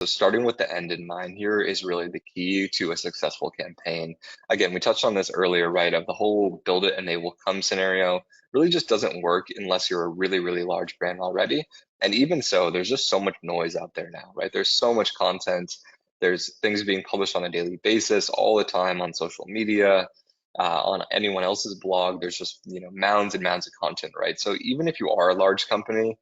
So starting with the end in mind here is really the key to a successful campaign. Again, we touched on this earlier, right? Of the whole build it and they will come scenario really just doesn't work unless you're a really, really large brand already. And even so, there's just so much noise out there now, right? There's so much content. There's things being published on a daily basis all the time on social media, on anyone else's blog. There's just, mounds and mounds of content, right? So even if you are a large company,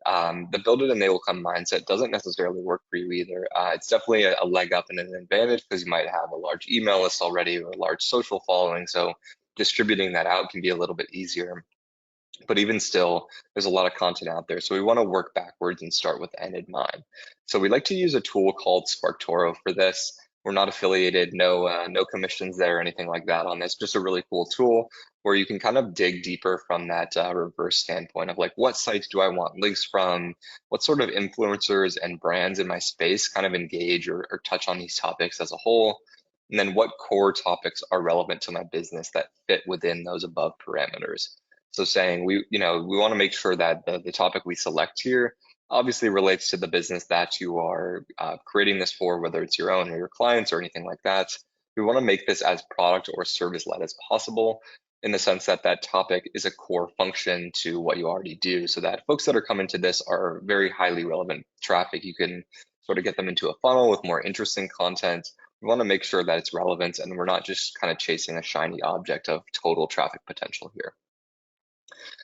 the build it and they will come mindset doesn't necessarily work for you either. It's definitely a leg up and an advantage because you might have a large email list already or a large social following. So distributing that out can be a little bit easier. But even still, there's a lot of content out there. So we want to work backwards and start with the end in mind. So we like to use a tool called SparkToro for this. We're not affiliated, no commissions there or anything like that on this. Just a really cool tool where you can kind of dig deeper from that reverse standpoint of like, what sites do I want links from? What sort of influencers and brands in my space kind of engage or touch on these topics as a whole? And then what core topics are relevant to my business that fit within those above parameters? So saying we want to make sure that the topic we select here obviously relates to the business that you are creating this for, whether it's your own or your clients or anything like that. We want to make this as product or service led as possible in the sense that that topic is a core function to what you already do, so that folks that are coming to this are very highly relevant traffic. You can sort of get them into a funnel with more interesting content. We want to make sure that it's relevant and we're not just kind of chasing a shiny object of total traffic potential here.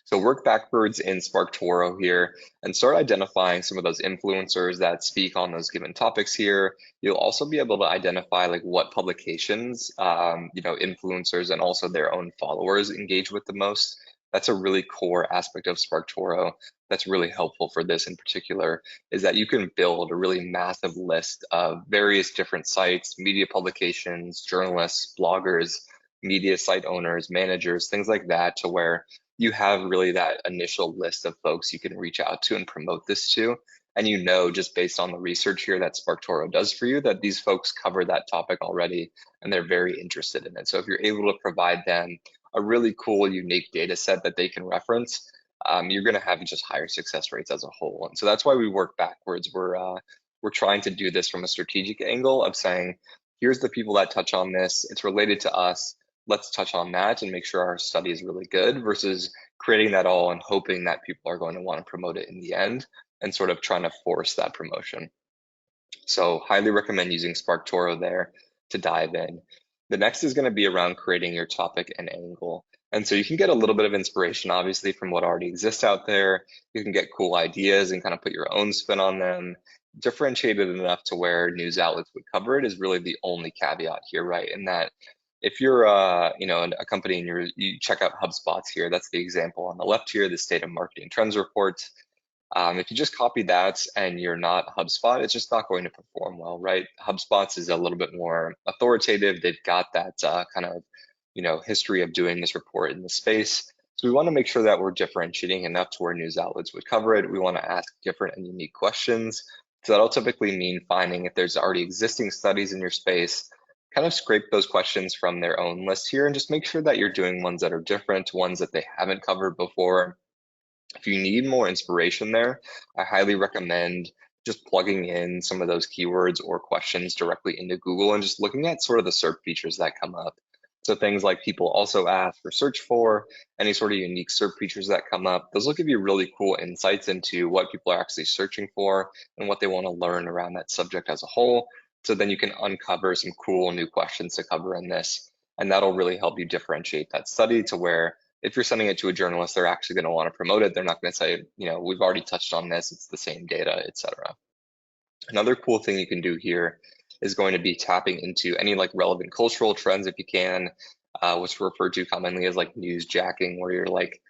So work backwards in SparkToro here and start identifying some of those influencers that speak on those given topics here. You'll also be able to identify like what publications, influencers and also their own followers engage with the most. That's a really core aspect of SparkToro that's really helpful for this in particular, is that you can build a really massive list of various different sites, media publications, journalists, bloggers, media site owners, managers, things like that, to where you have really that initial list of folks you can reach out to and promote this to. And just based on the research here that SparkToro does for you, that these folks cover that topic already and they're very interested in it. So if you're able to provide them a really cool, unique data set that they can reference, you're going to have just higher success rates as a whole. And so that's why we work backwards. We're trying to do this from a strategic angle of saying, here's the people that touch on this. It's related to us. Let's touch on that and make sure our study is really good versus creating that all and hoping that people are going to want to promote it in the end and sort of trying to force that promotion. So highly recommend using SparkToro there to dive in. The next is going to be around creating your topic and angle. And so you can get a little bit of inspiration, obviously, from what already exists out there. You can get cool ideas and kind of put your own spin on them. Differentiated enough to where news outlets would cover it is really the only caveat here, right? In that if you're a company and you check out HubSpot's here, that's the example on the left here, the State of Marketing Trends Report. If you just copy that and you're not HubSpot, it's just not going to perform well, right? HubSpot's is a little bit more authoritative. They've got that kind of, history of doing this report in the space. So we want to make sure that we're differentiating enough to where news outlets would cover it. We want to ask different and unique questions. So that'll typically mean finding if there's already existing studies in your space, kind of scrape those questions from their own list here and just make sure that you're doing ones that are different, ones that they haven't covered before. If you need more inspiration there, I highly recommend just plugging in some of those keywords or questions directly into Google and just looking at sort of the SERP features that come up. So things like people also ask or search for, any sort of unique SERP features that come up. Those will give you really cool insights into what people are actually searching for and what they want to learn around that subject as a whole. So then you can uncover some cool new questions to cover in this. And that'll really help you differentiate that study to where if you're sending it to a journalist, they're actually going to want to promote it. They're not going to say, we've already touched on this, it's the same data, etc. Another cool thing you can do here is going to be tapping into any like relevant cultural trends if you can, which referred to commonly as like news jacking, where you're like,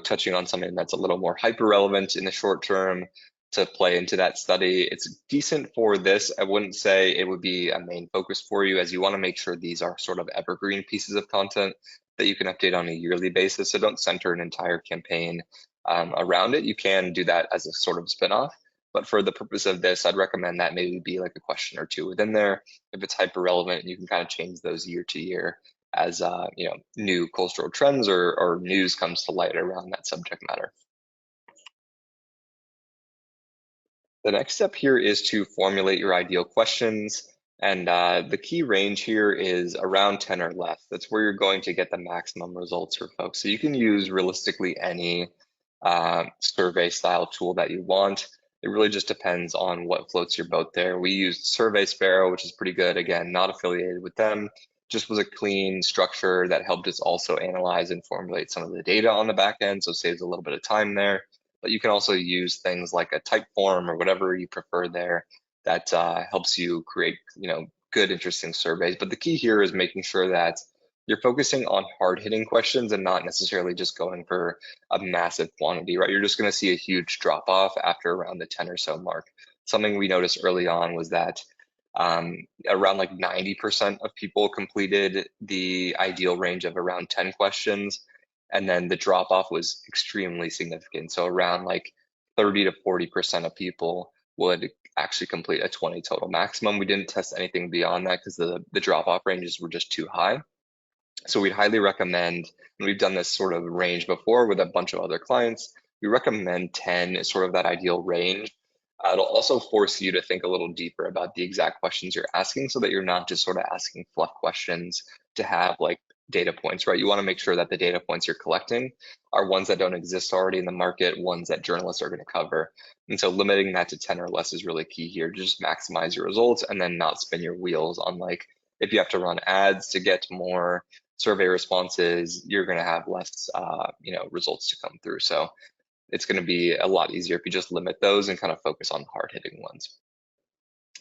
touching on something that's a little more hyper relevant in the short term to play into that study. It's decent for this. I wouldn't say it would be a main focus for you, as you want to make sure these are sort of evergreen pieces of content that you can update on a yearly basis. So don't center an entire campaign around it. You can do that as a sort of spinoff. But for the purpose of this, I'd recommend that maybe be like a question or two within there. If it's hyper relevant, you can kind of change those year to year as new cultural trends or news comes to light around that subject matter. The next step here is to formulate your ideal questions. And the key range here is around 10 or less. That's where you're going to get the maximum results for folks. So you can use realistically any survey style tool that you want. It really just depends on what floats your boat there. We used Survey Sparrow, which is pretty good. Again, not affiliated with them. Just was a clean structure that helped us also analyze and formulate some of the data on the back end. So it saves a little bit of time there. But you can also use things like a type form or whatever you prefer there that helps you create, good, interesting surveys. But the key here is making sure that you're focusing on hard-hitting questions and not necessarily just going for a massive quantity, right? You're just going to see a huge drop-off after around the 10 or so mark. Something we noticed early on was that around like 90% of people completed the ideal range of around 10 questions. And then the drop off was extremely significant. So around like 30 to 40% of people would actually complete a 20 total maximum. We didn't test anything beyond that because the drop off ranges were just too high. So we'd highly recommend, and we've done this sort of range before with a bunch of other clients, we recommend 10 as sort of that ideal range. It'll also force you to think a little deeper about the exact questions you're asking so that you're not just sort of asking fluff questions to have like data points, right? You want to make sure that the data points you're collecting are ones that don't exist already in the market, ones that journalists are going to cover. And so limiting that to 10 or less is really key here. Just maximize your results and then not spin your wheels on like, if you have to run ads to get more survey responses, you're going to have less, results to come through. So it's going to be a lot easier if you just limit those and kind of focus on the hard-hitting ones.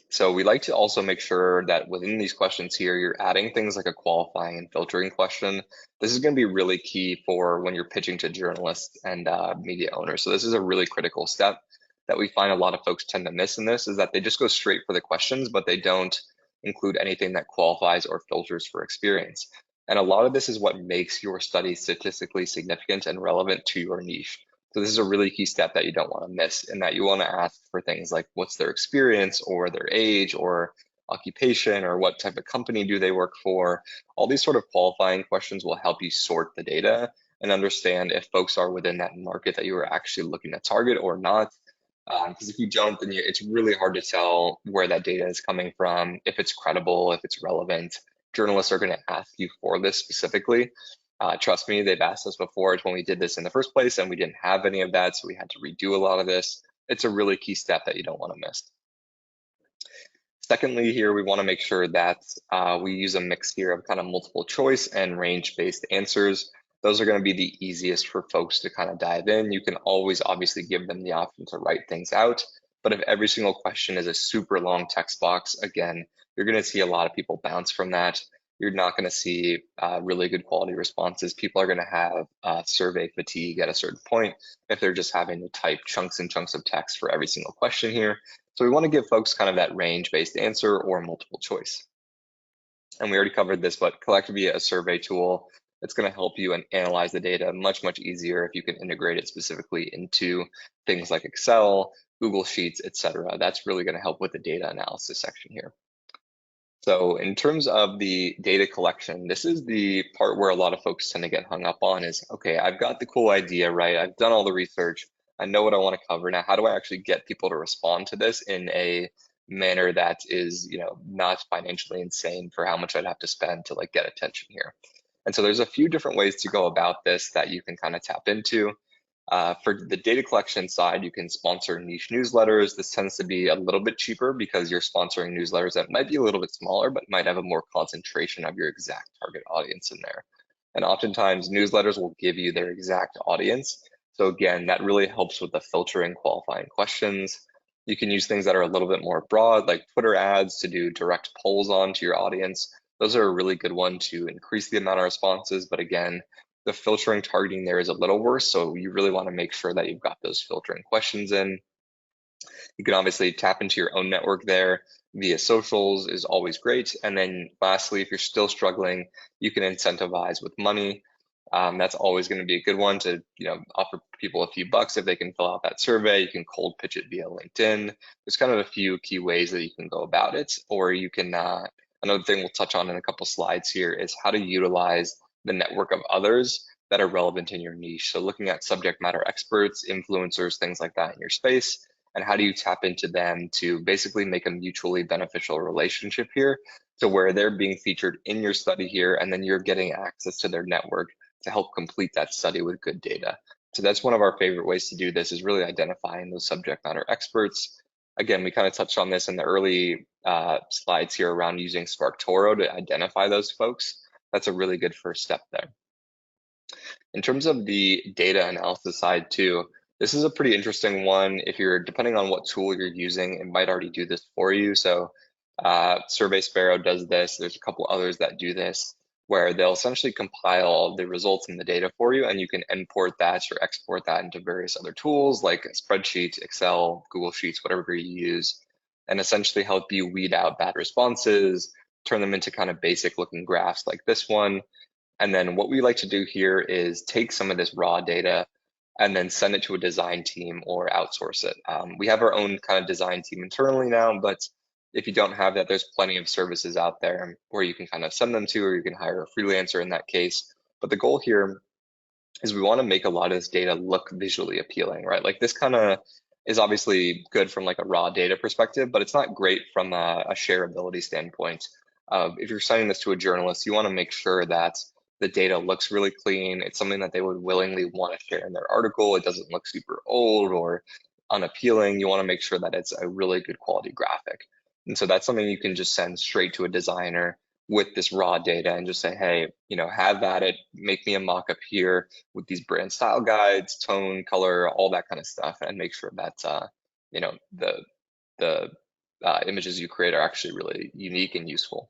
So we like to also make sure that within these questions here, you're adding things like a qualifying and filtering question. This is going to be really key for when you're pitching to journalists and media owners. So this is a really critical step that we find a lot of folks tend to miss in this, is that they just go straight for the questions, but they don't include anything that qualifies or filters for experience. And a lot of this is what makes your study statistically significant and relevant to your niche. So this is a really key step that you don't want to miss, and that you want to ask for things like what's their experience or their age or occupation or what type of company do they work for. All these sort of qualifying questions will help you sort the data and understand if folks are within that market that you are actually looking to target or not. Because if you don't, then it's really hard to tell where that data is coming from, if it's credible, if it's relevant. Journalists are going to ask you for this specifically. Trust me, they've asked us before when we did this in the first place and we didn't have any of that, so we had to redo a lot of this. It's a really key step that you don't want to miss. Secondly, here we want to make sure that we use a mix here of kind of multiple choice and range-based answers. Those are going to be the easiest for folks to kind of dive in. You can always obviously give them the option to write things out, but if every single question is a super long text box, again, you're going to see a lot of people bounce from that. You're not going to see really good quality responses. People are going to have survey fatigue at a certain point if they're just having to type chunks and chunks of text for every single question here. So we want to give folks kind of that range-based answer or multiple choice. And we already covered this, but collect via a survey tool. It's going to help you and analyze the data much, much easier if you can integrate it specifically into things like Excel, Google Sheets, etc. That's really going to help with the data analysis section here. So in terms of the data collection, this is the part where a lot of folks tend to get hung up on is, okay, I've got the cool idea, right? I've done all the research. I know what I want to cover. Now, how do I actually get people to respond to this in a manner that is, not financially insane for how much I'd have to spend to like get attention here? And so there's a few different ways to go about this that you can kind of tap into. For the data collection side, you can sponsor niche newsletters. This tends to be a little bit cheaper because you're sponsoring newsletters that might be a little bit smaller, but might have a more concentration of your exact target audience in there. And oftentimes newsletters will give you their exact audience. So again, that really helps with the filtering qualifying questions. You can use things that are a little bit more broad, like Twitter ads to do direct polls onto your audience. Those are a really good one to increase the amount of responses. But again, the filtering targeting there is a little worse. So you really want to make sure that you've got those filtering questions in. You can obviously tap into your own network there via socials is always great. And then lastly, if you're still struggling, you can incentivize with money. That's always going to be a good one to offer people a few bucks if they can fill out that survey. You can cold pitch it via LinkedIn. There's kind of a few key ways that you can go about it. Or you can, another thing we'll touch on in a couple slides here is how to utilize the network of others that are relevant in your niche. So looking at subject matter experts, influencers, things like that in your space, and how do you tap into them to basically make a mutually beneficial relationship here, to where they're being featured in your study here, and then you're getting access to their network to help complete that study with good data. So that's one of our favorite ways to do this, is really identifying those subject matter experts. Again, we kind of touched on this in the early slides here around using SparkToro to identify those folks. That's a really good first step there. In terms of the data analysis side too, this is a pretty interesting one. If you're, depending on what tool you're using, it might already do this for you. So Survey Sparrow does this. There's a couple others that do this, where they'll essentially compile all the results and the data for you, and you can import that or export that into various other tools like spreadsheets, Excel, Google Sheets, whatever you use, and essentially help you weed out bad responses, turn them into kind of basic looking graphs like this one. And then what we like to do here is take some of this raw data and then send it to a design team or outsource it. We have our own kind of design team internally now, but if you don't have that, there's plenty of services out there where you can kind of send them to, or you can hire a freelancer in that case. But the goal here is we want to make a lot of this data look visually appealing, right? Like this kind of is obviously good from like a raw data perspective, but it's not great from a shareability standpoint. If you're sending this to a journalist, you want to make sure that the data looks really clean. It's something that they would willingly want to share in their article. It doesn't look super old or unappealing. You want to make sure that it's a really good quality graphic. And so that's something you can just send straight to a designer with this raw data and just say, hey, have at it, make me a mock-up here with these brand style guides, tone, color, all that kind of stuff, and make sure that the images you create are actually really unique and useful.